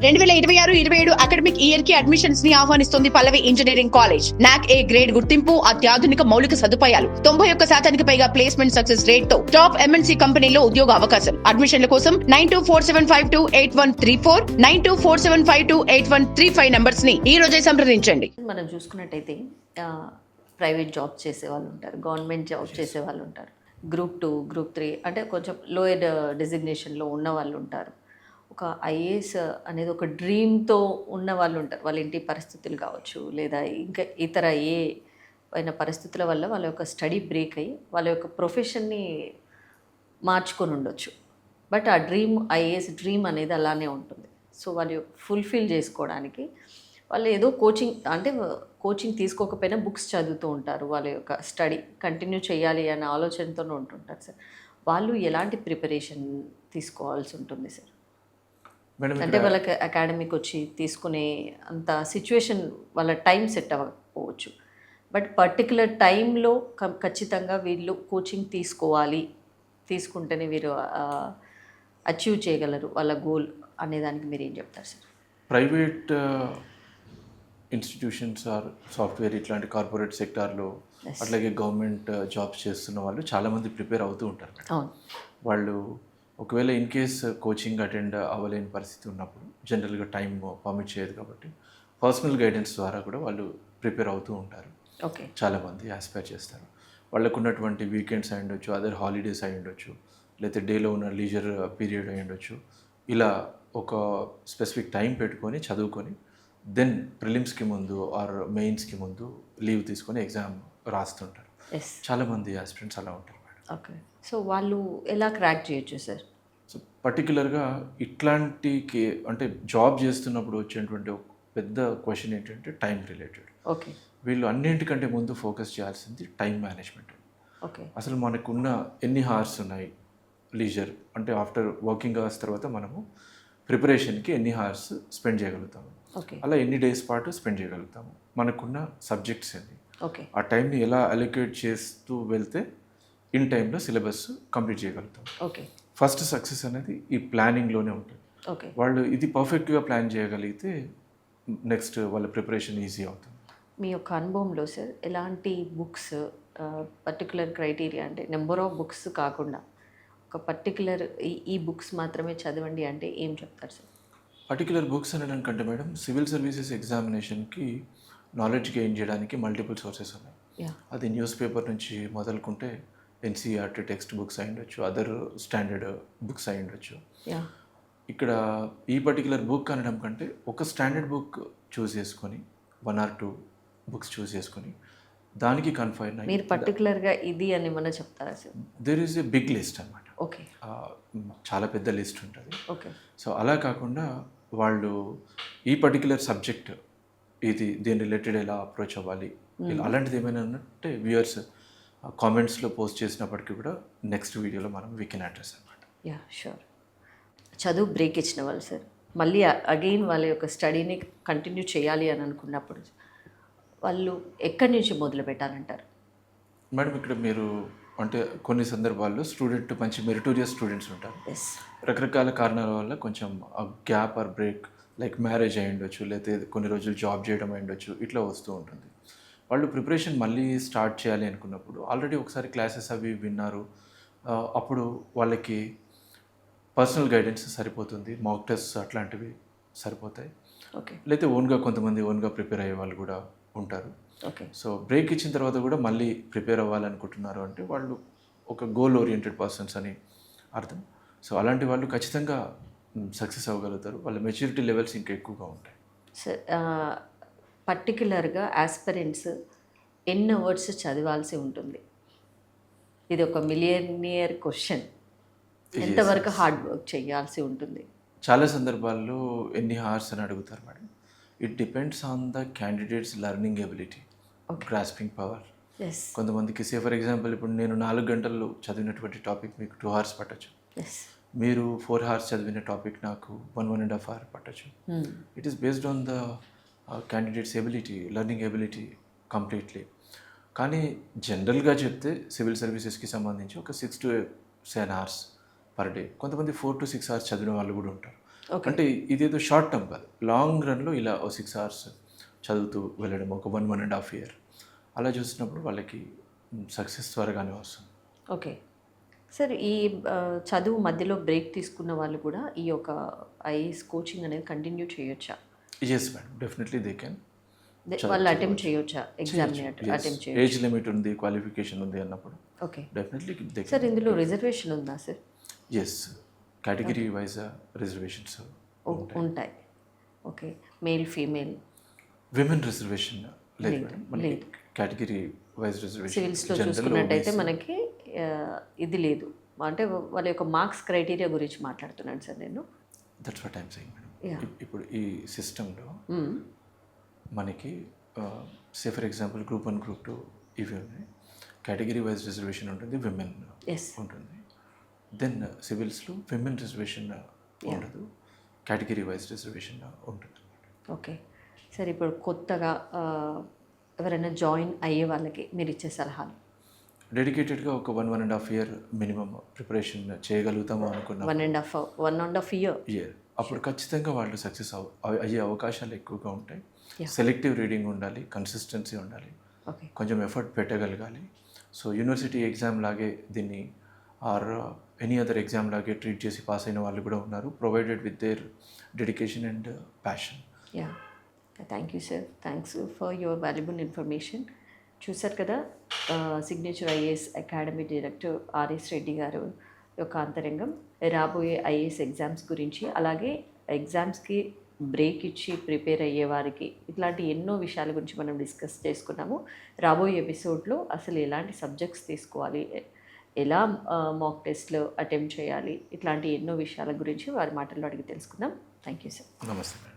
2026-27 academic year కి admissions ని ఆహ్వానిస్తుంది పల్లవి engineering college. నాక్ ఏ గ్రేడ్ గుర్తింపు, అత్యాధునిక మౌలిక సదుపాయాలు, 91% పైగా ప్లేస్మెంట్ సక్సెస్ రేట్ తో టాప్ ఎంఎన్సీ కంపెనీలో ఉద్యోగ అవకాశం. అడ్మిషన్ల కోసం 9247528134, 9247528135 నంబర్స్ ని ఈ రోజే సంప్రదించండి. మనం చూసుకున్నట్టయితే ప్రైవేట్ జాబ్ చేసే వాళ్ళు ఉంటారు, గవర్నమెంట్ జాబ్ చేసే వాళ్ళు ఉంటారు, గ్రూప్ 2, గ్రూప్ 3 అంటే కొంచెం లోయర్ డిజిగ్నేషన్లో ఉన్న వాళ్ళు ఉంటారు. ఒక ఐఏఎస్ అనేది ఒక డ్రీమ్తో ఉన్న వాళ్ళు ఉంటారు. వాళ్ళ ఇంటి పరిస్థితులు కావచ్చు, లేదా ఇంకా ఇతర ఏ అయిన పరిస్థితుల వల్ల వాళ్ళ యొక్క స్టడీ బ్రేక్ అయ్యి వాళ్ళ యొక్క ప్రొఫెషన్ని మార్చుకొని ఉండొచ్చు. బట్ ఆ ఐఏఎస్ డ్రీమ్ అనేది అలానే ఉంటుంది. సో వాళ్ళు ఫుల్ఫిల్ చేసుకోవడానికి వాళ్ళు ఏదో కోచింగ్ తీసుకోకపోయినా బుక్స్ చదువుతూ ఉంటారు. వాళ్ళ యొక్క స్టడీ కంటిన్యూ చేయాలి అనే ఆలోచనతోనే ఉంటుంటారు సార్. వాళ్ళు ఎలాంటి ప్రిపరేషన్ తీసుకోవాల్సి ఉంటుంది సార్? అంటే వాళ్ళకి అకాడమీకి వచ్చి తీసుకునే అంత సిచ్యువేషన్, వాళ్ళ టైం సెట్ అవ్వకపోవచ్చు. బట్ పర్టికులర్ టైంలో ఖచ్చితంగా వీళ్ళు కోచింగ్ తీసుకోవాలి, తీసుకుంటేనే వీరు అచీవ్ చేయగలరు వాళ్ళ గోల్ అనేదానికి మీరు ఏం చెప్తారు sir? Private institutions or software ఇట్లాంటి కార్పొరేట్ సెక్టార్లో అట్లాగే గవర్నమెంట్ జాబ్స్ చేస్తున్న వాళ్ళు చాలామంది ప్రిపేర్ అవుతూ ఉంటారు. వాళ్ళు ఒకవేళ ఇన్ కేస్ కోచింగ్ అటెండ్ అవ్వలేని పరిస్థితి ఉన్నప్పుడు జనరల్గా టైం పర్మిట్ చేయదు కాబట్టి పర్సనల్ గైడెన్స్ ద్వారా కూడా వాళ్ళు ప్రిపేర్ అవుతూ ఉంటారు. ఓకే, చాలామంది ఆస్పైర్ చేస్తారు. వాళ్ళకు ఉన్నటువంటి వీకెండ్స్ అయి ఉండొచ్చు, అదర్ హాలిడేస్ అయి ఉండొచ్చు, లేకపోతే డేలో ఉన్న లీజర్ పీరియడ్ అయి ఉండొచ్చు. ఇలా ఒక స్పెసిఫిక్ టైం పెట్టుకొని చదువుకొని దెన్ ప్రిలిమ్స్కి ముందు ఆర్ మెయిన్స్కి ముందు లీవ్ తీసుకొని ఎగ్జామ్ రాస్తుంటారు. చాలామంది ఆస్పిరెంట్స్ అలా ఉంటారు. ఓకే, సో వాళ్ళు ఎలా క్రాక్ చేయొచ్చు సార్? సో పర్టికులర్గా ఇట్లాంటి అంటే జాబ్ చేస్తున్నప్పుడు వచ్చేటువంటి ఒక పెద్ద క్వశ్చన్ ఏంటంటే టైం రిలేటెడ్. ఓకే, వీళ్ళు అన్నింటికంటే ముందు ఫోకస్ చేయాల్సింది టైం మేనేజ్మెంట్. ఓకే, అసలు మనకున్న ఎన్ని హార్స్ ఉన్నాయి లీజర్, అంటే ఆఫ్టర్ వర్కింగ్ అవర్స్ తర్వాత మనము ప్రిపరేషన్కి ఎన్ని హార్స్ స్పెండ్ చేయగలుగుతాము, అలా ఎన్ని డేస్ పాటు స్పెండ్ చేయగలుగుతాము, మనకున్న సబ్జెక్ట్స్ ఎన్ని, ఆ టైంని ఎలా అలొకేట్ చేస్తూ వెళ్తే ఇన్ టైంలో సిలబస్ కంప్లీట్ చేయగలుగుతాం. ఓకే, ఫస్ట్ సక్సెస్ అనేది ఈ ప్లానింగ్లోనే ఉంటుంది. ఓకే, వాళ్ళు ఇది పర్ఫెక్ట్గా ప్లాన్ చేయగలిగితే నెక్స్ట్ వాళ్ళ ప్రిపరేషన్ ఈజీ అవుతుంది. మీ యొక్క అనుభవంలో సార్ ఎలాంటి బుక్స్ పర్టికులర్ క్రైటీరియా, అంటే నెంబర్ ఆఫ్ బుక్స్ కాకుండా ఒక పర్టికులర్ ఈ బుక్స్ మాత్రమే చదవండి అంటే ఏం చెప్తారు సార్? పర్టికులర్ బుక్స్ అనడానికంటే మేడం సివిల్ సర్వీసెస్ ఎగ్జామినేషన్కి నాలెడ్జ్ గెయిన్ చేయడానికి మల్టిపుల్ సోర్సెస్ ఉన్నాయి. అది న్యూస్ పేపర్ నుంచి మొదలుకుంటే ఎన్సీఆర్టీ టెక్స్ట్ బుక్స్ అయి ఉండొచ్చు, అదర్ స్టాండర్డ్ బుక్స్ అయి ఉండొచ్చు. ఇక్కడ ఈ పర్టికులర్ బుక్ అనడం కంటే ఒక స్టాండర్డ్ బుక్ చూస్ చేసుకొని 1 or 2 బుక్స్ చూస్ చేసుకొని దానికి కన్ఫైన్ అయ్యి మీరు పర్టికులర్గా ఇది అని ఏమన్నా చెప్తారా sir? There is a big list అనమాట. ఓకే, చాలా పెద్ద లిస్ట్ ఉంటుంది. ఓకే, సో అలా కాకుండా వాళ్ళు ఈ పర్టికులర్ సబ్జెక్ట్ ఇది దీని రిలేటెడ్ ఎలా అప్రోచ్ అవ్వాలి, అలాంటిది ఏమైనా అంటే వ్యూయర్స్ కామెంట్స్లో పోస్ట్ చేసినప్పటికీ కూడా నెక్స్ట్ వీడియోలో మనం వీ కెన్ అడ్రస్ అనమాట. Yeah sure. చదువు బ్రేక్ ఇచ్చిన వాళ్ళు సార్ మళ్ళీ అగైన్ వాళ్ళ యొక్క స్టడీని కంటిన్యూ చేయాలి అని అనుకున్నప్పుడు వాళ్ళు ఎక్కడి నుంచి మొదలు పెట్టాలంటారు? మేడం ఇక్కడ మీరు అంటే కొన్ని సందర్భాల్లో స్టూడెంట్ మంచి మెరిటోరియస్ స్టూడెంట్స్ ఉంటారు. రకరకాల కారణాల వల్ల కొంచెం gap or break, like marriage అయి ఉండొచ్చు, లేకపోతే కొన్ని రోజులు జాబ్ చేయడం అయి ఉండొచ్చు, ఇట్లా వస్తూ ఉంటుంది. వాళ్ళు ప్రిపరేషన్ మళ్ళీ స్టార్ట్ చేయాలి అనుకున్నప్పుడు ఆల్రెడీ ఒకసారి క్లాసెస్ అవి విన్నారు, అప్పుడు వాళ్ళకి పర్సనల్ గైడెన్స్ సరిపోతుంది, మాక్ టెస్ట్ అట్లాంటివి సరిపోతాయి. ఓకే, లేకపోతే కొంతమంది ఓన్గా ప్రిపేర్ అయ్యే వాళ్ళు కూడా ఉంటారు. ఓకే, సో బ్రేక్ ఇచ్చిన తర్వాత కూడా మళ్ళీ ప్రిపేర్ అవ్వాలనుకుంటున్నారు అంటే వాళ్ళు ఒక గోల్ ఓరియంటెడ్ పర్సన్స్ అని అర్థం. సో అలాంటి వాళ్ళు ఖచ్చితంగా సక్సెస్ అవ్వగలుగుతారు. వాళ్ళ మెచ్యూరిటీ లెవెల్స్ ఇంకా ఎక్కువగా ఉంటాయి. సార్ పర్టికులర్గా ఆస్పిరెంట్స్ ఎన్ని అవర్స్ చదవాల్సి ఉంటుంది? ఇది ఒక మిలియనియర్ క్వశ్చన్. ఎంతవరకు హార్డ్ వర్క్ చేయాల్సి ఉంటుంది? చాలా సందర్భాల్లో ఎన్ని హార్స్ అని అడుగుతారు madam. It depends on the candidates learning ability, grasping power. కొంతమందికి ఫర్ ఎగ్జాంపుల్ ఇప్పుడు నేను 4 గంటలు చదివినటువంటి టాపిక్ మీకు 2 hours పట్టచ్చు. మీరు 4 hours చదివిన టాపిక్ నాకు 1.5 hour పట్టచ్చు. It is based on the candidate's ability, learning ability completely. కానీ జనరల్గా చెప్తే సివిల్ సర్వీసెస్కి సంబంధించి ఒక 6 to 7 hours పర్ డే, కొంతమంది 4 to 6 hours చదివిన వాళ్ళు కూడా ఉంటారు. Okay. అంటే ఇదేదో షార్ట్ టర్మ్ కాదు, లాంగ్ రన్లో ఇలా 6 hours చదువుతూ వెళ్ళడం ఒక 1.5 year అలా చూసినప్పుడు వాళ్ళకి సక్సెస్ త్వరగానే వస్తుంది. ఓకే సార్, ఈ చదువు మధ్యలో బ్రేక్ తీసుకున్న వాళ్ళు కూడా ఈ యొక్క ఐఏఎస్ కోచింగ్ అనేది కంటిన్యూ చేయొచ్చా? Yes madam, definitely they can. వాళ్ళు అటెంప్ట్ చేయొచ్చా ఎగ్జామ్ని? అటెంప్ట్ చేయొచ్చు. ఏజ్ లిమిట్ ఉంది, క్వాలిఫికేషన్ ఉంది అన్నప్పుడు ఓకే డెఫినెట్లీ దే సార్, ఇందులో రిజర్వేషన్ ఉందా sir? Yes, category wise reservations ఉంటాయి. Okay, male female women reservation లేదు మేడం, మనకి కేటగిరీ వైజ్ రిజర్వేషన్. సివిల్స్లో చూసుకున్నట్టయితే మనకి ఇది లేదు, అంటే వాళ్ళ యొక్క మార్క్స్ క్రైటీరియా గురించి మాట్లాడుతున్నాను సార్ నేను. That's what I'm saying madam. Yeah. ఇప్పుడు ఈ సిస్టంలో మనకి say for example group 1 group 2 ఇవి ఉన్నాయి, కేటగిరీ వైజ్ రిజర్వేషన్ ఉంటుంది, విమెన్ ఉంటుంది. దెన్ సివిల్స్లో విమెన్ రిజర్వేషన్ ఉండదు, కేటగిరీ వైజ్ రిజర్వేషన్ ఉంటుంది. ఓకే సార్, ఇప్పుడు కొత్తగా ఎవరైనా జాయిన్ అయ్యే వాళ్ళకి మీరు ఇచ్చే సలహాలు? డెడికేటెడ్గా ఒక 1.5 year మినిమం ప్రిపరేషన్ చేయగలుగుతాము అనుకున్నాం. 1.5 ఇయర్ అప్పుడు ఖచ్చితంగా వాళ్ళు సక్సెస్ అయ్యే అవకాశాలు ఎక్కువగా ఉంటాయి. సెలెక్టివ్ రీడింగ్ ఉండాలి, కన్సిస్టెన్సీ ఉండాలి, ఓకే కొంచెం ఎఫర్ట్ పెట్టగలగాలి. సో యూనివర్సిటీ ఎగ్జామ్ లాగే దీన్ని ఆర్ ఎనీ అదర్ ఎగ్జామ్ లాగే ట్రీట్ చేసి పాస్ అయిన వాళ్ళు కూడా ఉన్నారు, provided with their dedication and passion. Yeah, thank you sir, thanks for your valuable information. చూసారు కదా, signature IAS academy director RS Reddy గారు యొక్క అంతరంగం రాబోయే ఐఏఎస్ ఎగ్జామ్స్ గురించి, అలాగే ఎగ్జామ్స్కి బ్రేక్ ఇచ్చి ప్రిపేర్ అయ్యే వారికి ఇట్లాంటి ఎన్నో విషయాల గురించి మనం డిస్కస్ చేసుకున్నాము. రాబోయే ఎపిసోడ్లో అసలు ఎలాంటి సబ్జెక్ట్స్ తీసుకోవాలి, ఎలా మాక్ టెస్ట్లో అటెంప్ట్ చేయాలి, ఇట్లాంటి ఎన్నో విషయాల గురించి వారి మాటల్లో అడిగి తెలుసుకుందాం. Thank you sir. నమస్తే మేడం.